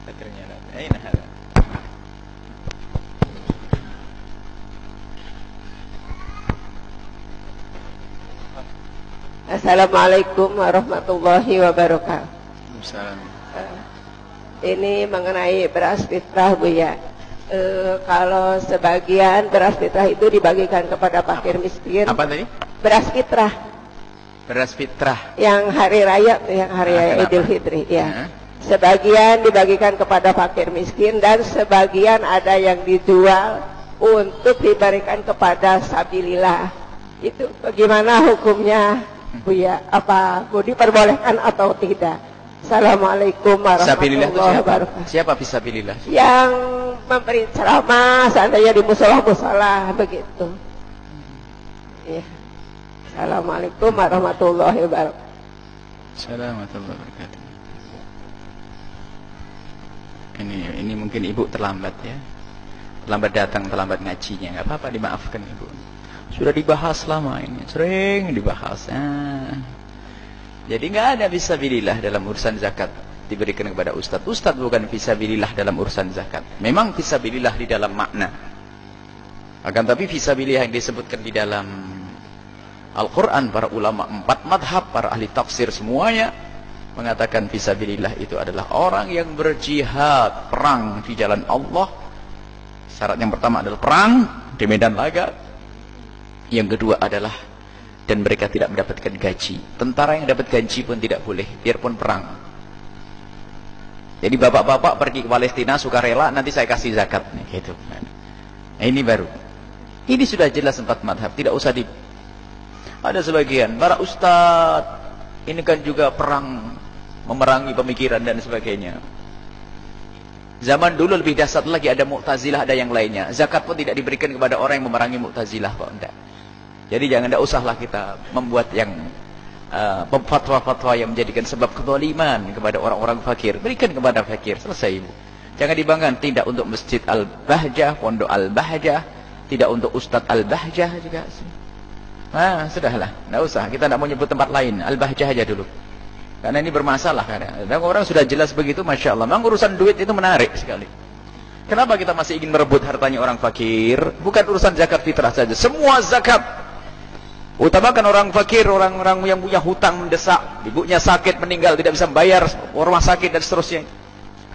أين هذا؟ Assalamualaikum warahmatullahi wabarakatuh. Assalamualaikum. Ini mengenai beras fitrah, Bu ya. Kalau sebagian beras fitrah itu dibagikan kepada fakir miskin. Apa tadi? Beras fitrah. Beras fitrah. Yang hari raya, yang hari raya Idul Fitri, ya. Sebagian dibagikan kepada fakir miskin dan sebagian ada yang dijual untuk diberikan kepada sabilillah. Itu bagaimana hukumnya, Bu ya? Apa Bu diperbolehkan atau tidak? Assalamualaikum warahmatullahi wabarakatuh. Siapa fisabilillah? Yang memberi ceramah seandainya di musola-musola begitu. Ya. Assalamualaikum warahmatullahi wabarakatuh. Assalamualaikum warahmatullahi wabarakatuh. Ini mungkin ibu terlambat ya. Terlambat datang, terlambat ngajinya. Nggak apa-apa, dimaafkan ibu. Sudah dibahas lama ini, sering dibahas. Jadi nggak ada fisabilillah dalam urusan zakat diberikan kepada ustadz. Ustadz bukan fisabilillah dalam urusan zakat. Memang fisabilillah di dalam makna. Akan tapi fisabilillah yang disebutkan di dalam Al-Quran, para ulama 4 madhab, para ahli tafsir semuanya mengatakan fisabilillah itu adalah orang yang berjihad, perang di jalan Allah. Syarat yang pertama adalah perang di medan laga. Yang kedua adalah dan mereka tidak mendapatkan gaji. Tentara yang dapat gaji pun tidak boleh, biarpun perang. Jadi bapak-bapak pergi ke Palestina sukarela, nanti saya kasih zakat nih, gitu. Nah, ini baru. Ini sudah jelas 4 madhab, tidak usah di. Ada sebagian para ustadz ini kan juga perang, memerangi pemikiran dan sebagainya. Zaman dulu lebih dahsyat lagi, ada Mu'tazilah, ada yang lainnya. Zakat pun tidak diberikan kepada orang yang memerangi Mu'tazilah, Pak. Enggak. Jadi jangan, tidak usahlah kita membuat yang fatwa-fatwa yang menjadikan sebab kezaliman kepada orang-orang fakir. Berikan kepada fakir, selesai ibu. Jangan dibanggakan, tidak untuk Masjid Al-Bahjah, Pondok Al-Bahjah, tidak untuk Ustadz Al-Bahjah juga. Sudahlah, tidak usah. Kita tidak mau nyebut tempat lain, Al-Bahjah aja dulu. Karena ini bermasalah kadang. Dan orang sudah jelas begitu, Masya Allah. Memang urusan duit itu menarik sekali. Kenapa kita masih ingin merebut hartanya orang fakir? Bukan urusan zakat fitrah saja. Semua zakat. Utamakan orang fakir, orang-orang yang punya hutang mendesak. Ibunya sakit, meninggal, tidak bisa membayar rumah sakit dan seterusnya.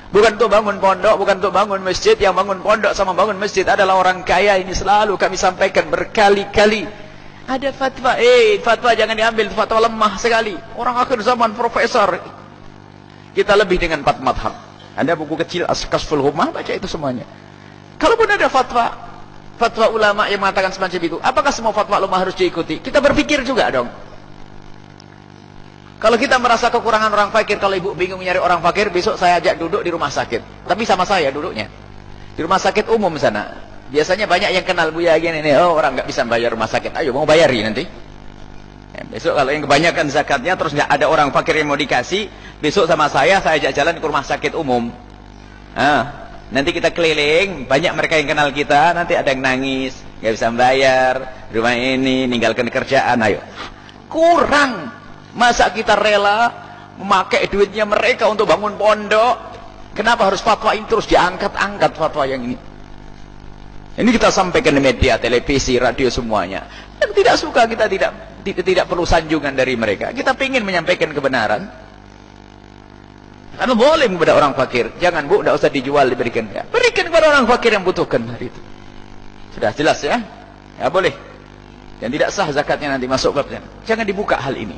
Bukan untuk bangun pondok, bukan untuk bangun masjid. Yang bangun pondok sama bangun masjid adalah orang kaya. Ini selalu kami sampaikan berkali-kali. Ada fatwa, fatwa jangan diambil, fatwa lemah sekali. Orang akhir zaman profesor. Kita lebih dengan 4 madhab. Ada buku kecil As-Kasful Humah, baca itu semuanya. Kalaupun ada fatwa ulama yang mengatakan semacam itu, apakah semua fatwa lemah harus diikuti? Kita berpikir juga dong. Kalau kita merasa kekurangan orang fakir, kalau ibu bingung nyari orang fakir, besok saya ajak duduk di rumah sakit. Tapi sama saya duduknya. Di rumah sakit umum sana. Biasanya banyak yang kenal Buya gini nih, orang nggak bisa bayar rumah sakit, ayo mau bayari nanti. Besok kalau yang kebanyakan zakatnya terus nggak ada orang fakir yang mau dikasih, besok sama saya ajak jalan ke rumah sakit umum. Nanti kita keliling, banyak mereka yang kenal kita, nanti ada yang nangis, nggak bisa bayar rumah ini, ninggalkan kerjaan, ayo. Kurang, masa kita rela memakai duitnya mereka untuk bangun pondok? Kenapa harus fatwa ini terus diangkat-angkat fatwa yang ini? Ini kita sampaikan di media, televisi, radio semuanya. Yang tidak suka kita tidak perlu sanjungan dari mereka. Kita ingin menyampaikan kebenaran. Karena boleh kepada orang fakir. Jangan Bu, tidak usah dijual, diberikan. Ya, berikan kepada orang fakir yang butuhkan hari itu. Sudah jelas ya? Ya boleh. Yang tidak sah zakatnya nanti masuk babnya. Jangan dibuka hal ini.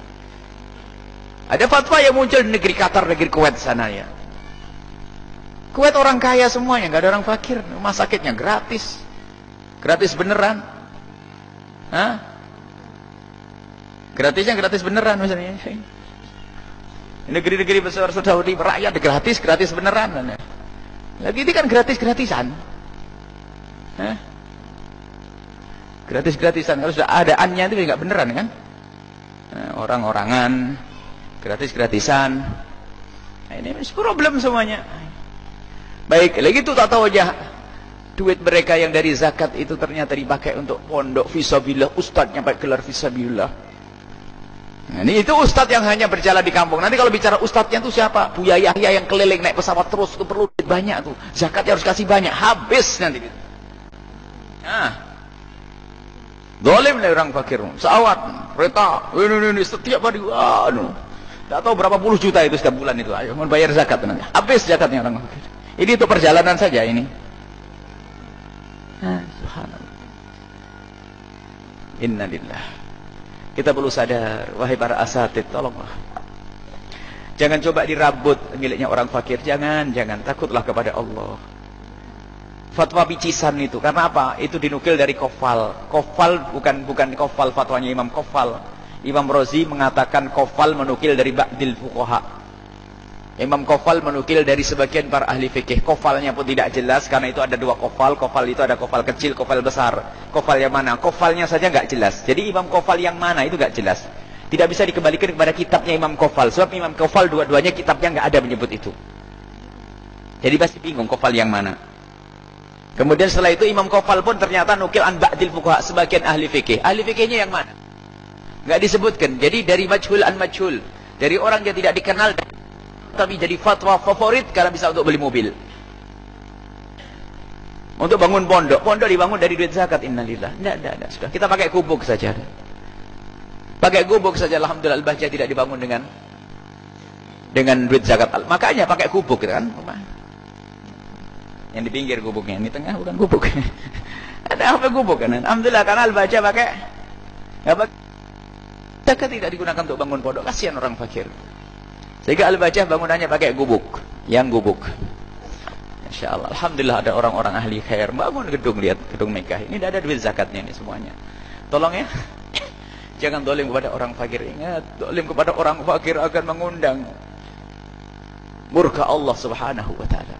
Ada fatwa yang muncul di negeri Qatar, negeri Kuwait sana ya. Kuwait orang kaya semuanya, nggak ada orang fakir. Rumah sakitnya gratis. Gratis beneran. Gratisnya gratis beneran misalnya. Negeri-negeri besar Saudi rakyat gratis beneran. Lagi ini kan gratis-gratisan. Gratis-gratisan. Kalau sudah adaannya itu nggak beneran kan? Orang-orangan, gratis-gratisan. Nah, ini problem semuanya. Baik, lagi itu tak tahu aja. Duit mereka yang dari zakat itu ternyata dipakai untuk pondok fisabilillah, ustadznya pakai gelar fisabilillah. Nah, ini itu ustadz yang hanya berjalan di kampung. Nanti kalau bicara ustadznya itu siapa? Buya Yahya yang keliling naik pesawat terus, itu perlu banyak tuh. Zakatnya harus kasih banyak, habis nanti gitu. Nah, dolim nih orang fakir, sawat, kereta, ini setiap hari, tidak tahu berapa puluh juta itu setiap bulan itu. Ayo, mau bayar zakat nanti, habis zakatnya orang fakir. Ini untuk perjalanan saja ini. Subhanallah. Innalillah. Kita perlu sadar, wahai para asatid, tolonglah. Jangan coba dirabut miliknya orang fakir, jangan, takutlah kepada Allah. Fatwa picisan itu, karena apa? Itu dinukil dari Kofal. Kofal bukan Kofal fatwanya Imam Kofal. Imam Rozi mengatakan Kofal menukil dari Ba'dil Fuqaha. Imam Kofal menukil dari sebagian para ahli fikih. Kofalnya pun tidak jelas, karena itu ada dua kofal. Kofal itu ada kofal kecil, kofal besar. Kofal yang mana? Kofalnya saja nggak jelas. Jadi Imam Kofal yang mana itu nggak jelas. Tidak bisa dikembalikan kepada kitabnya Imam Kofal. Sebab Imam Kofal dua-duanya kitabnya nggak ada menyebut itu. Jadi pasti bingung kofal yang mana. Kemudian setelah itu Imam Kofal pun ternyata nukil an ba'dil fuqaha, sebagian ahli fikih. Ahli fikihnya yang mana? Nggak disebutkan. Jadi dari majhul an majhul. Dari orang yang tidak dikenal, tapi jadi fatwa favorit karena bisa untuk beli mobil, untuk bangun pondok dibangun dari duit zakat. Innalillah. Tidak, sudah kita pakai gubuk saja, alhamdulillah. Al-Bahjah tidak dibangun dengan duit zakat, makanya pakai gubuk kan, yang di pinggir gubuknya, ini tengah bukan gubuk. Ada apa gubuk kan, alhamdulillah, karena Al-Bahjah pakai zakat, tidak digunakan untuk bangun pondok, kasihan orang fakir. Sehingga Al-Bahjah bangunannya pakai gubuk, yang gubuk. Insya Allah, alhamdulillah ada orang-orang ahli khair bangun gedung, lihat gedung Mekah. Ini tidak ada duit zakatnya ini semuanya. Tolong ya, jangan dolim kepada orang fakir. Ingat, dolim kepada orang fakir akan mengundang murka Allah Subhanahu wa Ta'ala.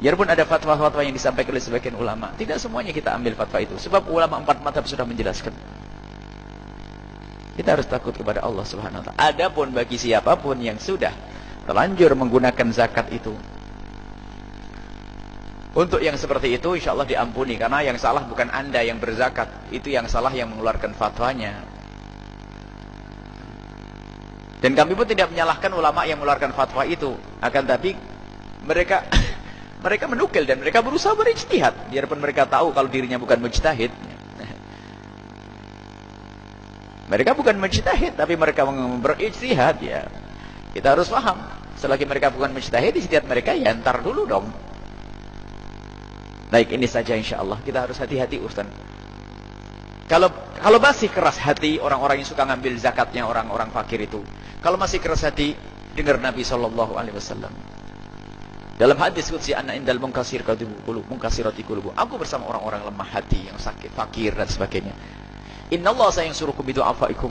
Biarpun ada fatwa-fatwa yang disampaikan oleh sebagian ulama, tidak semuanya kita ambil fatwa itu. Sebab ulama 4 mazhab sudah menjelaskan. Kita harus takut kepada Allah Subhanahu wa Ta'ala. Adapun bagi siapapun yang sudah terlanjur menggunakan zakat itu untuk yang seperti itu, insya Allah diampuni. Karena yang salah bukan Anda yang berzakat, itu yang salah yang mengeluarkan fatwanya. Dan kami pun tidak menyalahkan ulama yang mengeluarkan fatwa itu. Akan tapi mereka menukil dan mereka berusaha berijtihad. Biarpun mereka tahu kalau dirinya bukan mujtahid. Mereka bukan mujtahid, tapi mereka berijtihad, ya. Kita harus paham, selagi mereka bukan mujtahid, ijtihad mereka ya ntar dulu dong. Baik, ini saja insyaallah. Kita harus hati-hati urusan. Kalau masih keras hati orang-orang yang suka ngambil zakatnya orang-orang fakir itu, kalau masih keras hati, dengar Nabi SAW. Dalam hadis qudsi, ana indal munkasirati qulubu. Aku bersama orang-orang lemah hati yang sakit, fakir dan sebagainya. Innallaha sayansurukum bidu'afaikum.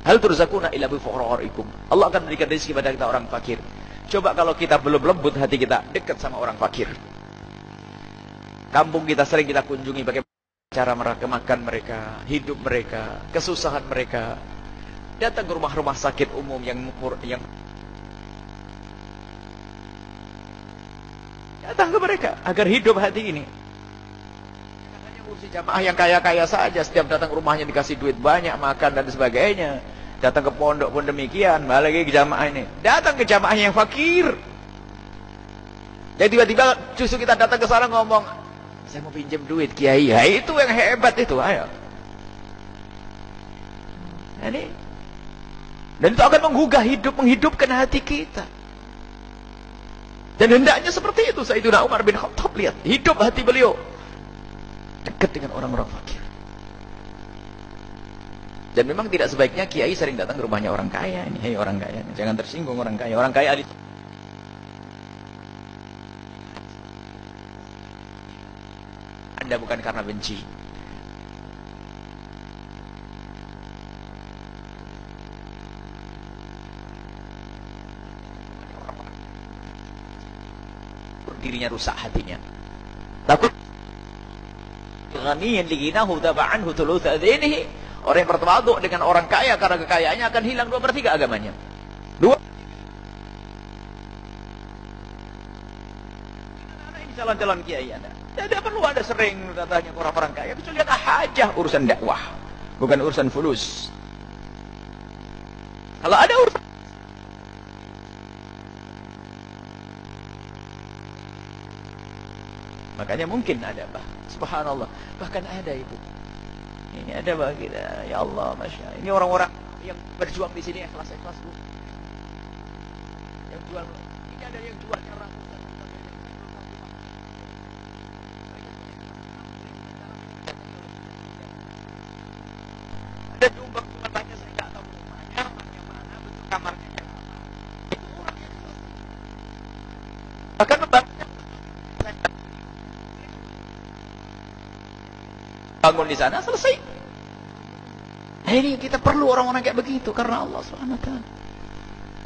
Hal turzakuna illa bi fuqara'ikum. Allah akan memberikan rezeki kepada kita orang fakir. Coba kalau kita belum lembut hati kita, dekat sama orang fakir. Kampung kita sering kita kunjungi, bagaimana cara mereka makan mereka, hidup mereka, kesusahan mereka. Datang ke rumah-rumah sakit umum yang datang ke mereka agar hidup hati ini. Jamaah yang kaya-kaya saja, setiap datang ke rumahnya dikasih duit banyak, makan dan sebagainya. Datang ke pondok pun demikian, malah lagi ke jamaah ini. Datang ke jamaah yang fakir. Jadi tiba-tiba justru kita datang ke sana ngomong, saya mau pinjam duit kiai. Ya, itu yang hebat itu, ayo. Ini. Dan itu akan menghidupkan hati kita. Dan hendaknya seperti itu. Sayyidina Umar bin Khattab, lihat, hidup hati beliau dekat dengan orang-orang fakir. Dan memang tidak sebaiknya kiai sering datang ke rumahnya orang kaya ini. Hei orang kaya, jangan tersinggung orang kaya. Orang kaya Anda bukan karena benci. Dirinya rusak hatinya. Takut ghaniyan liginahu taba'anhu thulutsa dinihi. Orang yang bertawadhu dengan orang kaya karena kekayaannya akan hilang 2/3 agamanya. Ini calon-calon kiai Anda. Tidak perlu Anda sering datangnya ke orang-orang kaya, kecuali ada hajah, urusan dakwah, bukan urusan fulus. Kalau ada urusan, makanya mungkin ada, subhanallah, bahkan ada ibu. Ini ada bagi kita, ya Allah, masya Allah. Ini orang-orang yang berjuang di sini ikhlas bu. Yang jual, ini ada yang jualnya ratusan. Ada nyumbang banyak, saya nggak tahu rumahnya mana, bentuk kamarnya kayak apa. Itu orang yang ikhlas. Bahkan membangunnya bangun di sana selesai. Nah, ini kita perlu orang-orang kayak begitu karena Allah Subhanahu wa taala.